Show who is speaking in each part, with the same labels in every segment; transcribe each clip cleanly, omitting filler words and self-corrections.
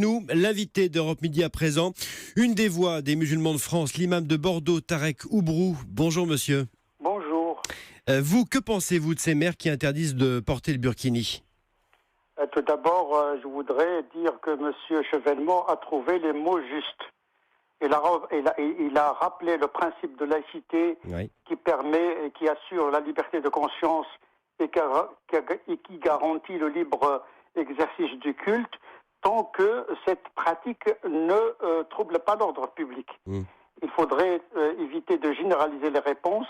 Speaker 1: Nous, l'invité d'Europe Midi à présent, une des voix des musulmans de France, l'imam de Bordeaux, Tarek Oubrou. Bonjour monsieur.
Speaker 2: Bonjour.
Speaker 1: Vous, que pensez-vous de ces maires qui interdisent de porter le burkini?
Speaker 2: Tout d'abord, je voudrais dire que M. Chevènement a trouvé les mots justes. Il a rappelé le principe de laïcité
Speaker 1: Oui.
Speaker 2: qui permet et qui assure la liberté de conscience et qui garantit le libre exercice du culte tant que cette pratique ne trouble pas l'ordre public. Il faudrait éviter de généraliser les réponses.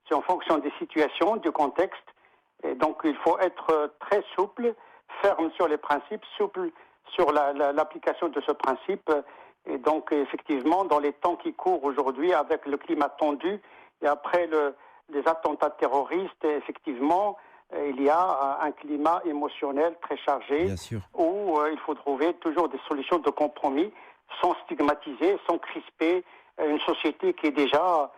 Speaker 2: C'est en fonction des situations, du contexte. Et donc il faut être très souple, ferme sur les principes, souple sur l'application de ce principe. Et donc effectivement, dans les temps qui courent aujourd'hui, avec le climat tendu, et après les attentats terroristes, effectivement, il y a un climat émotionnel très chargé,
Speaker 1: Bien sûr.
Speaker 2: où il faut trouver toujours des solutions de compromis, sans stigmatiser, sans crisper une société qui est déjà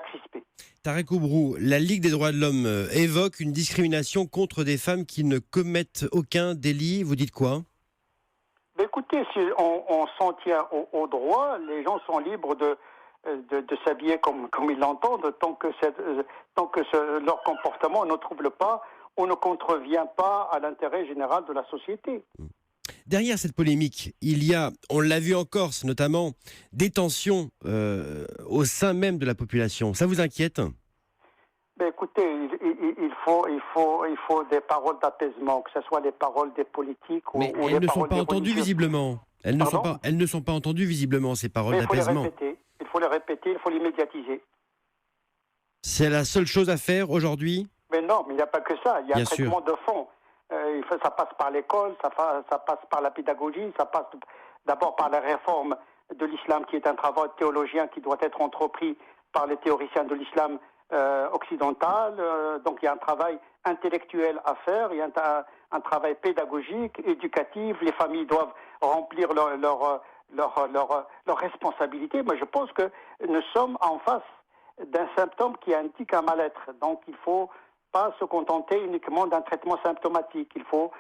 Speaker 2: crispée.
Speaker 1: Tarek Oubrou, la Ligue des droits de l'homme évoque une discrimination contre des femmes qui ne commettent aucun délit. Vous dites quoi?
Speaker 2: Écoutez, si on s'en tient au droit, les gens sont libres de s'habiller comme ils l'entendent, tant que leur comportement ne trouble pas ou ne contrevient pas à l'intérêt général de la société.
Speaker 1: Derrière cette polémique, il y a, on l'a vu en Corse notamment, des tensions au sein même de la population. Ça vous inquiète?
Speaker 2: Écoutez, il faut des paroles d'apaisement, que ce soit les paroles des politiques
Speaker 1: Mais
Speaker 2: ou
Speaker 1: elles
Speaker 2: les
Speaker 1: ne sont
Speaker 2: paroles
Speaker 1: pas
Speaker 2: des
Speaker 1: entendues
Speaker 2: religieux.
Speaker 1: visiblement. Elles
Speaker 2: Pardon?
Speaker 1: ne sont pas entendues visiblement, ces paroles
Speaker 2: Mais
Speaker 1: d'apaisement.
Speaker 2: il faut les répéter, il faut les médiatiser.
Speaker 1: C'est la seule chose à faire aujourd'hui?
Speaker 2: Mais non, mais il n'y a pas que ça. Il y a
Speaker 1: Bien
Speaker 2: un traitement de fond. Ça passe par l'école, ça passe par la pédagogie, ça passe d'abord par la réforme de l'islam, qui est un travail théologien qui doit être entrepris par les théoriciens de l'islam occidental. Donc il y a un travail intellectuel à faire, il y a un travail pédagogique, éducatif. Les familles doivent remplir leur responsabilité. Mais je pense que nous sommes en face d'un symptôme qui indique un mal-être. Donc il faut pas se contenter uniquement d'un traitement symptomatique. Il faut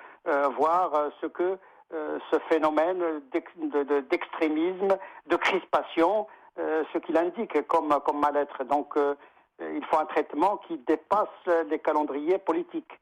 Speaker 2: voir ce que ce phénomène d'extrémisme, de crispation, ce qu'il indique comme mal-être. Donc il faut un traitement qui dépasse les calendriers politiques.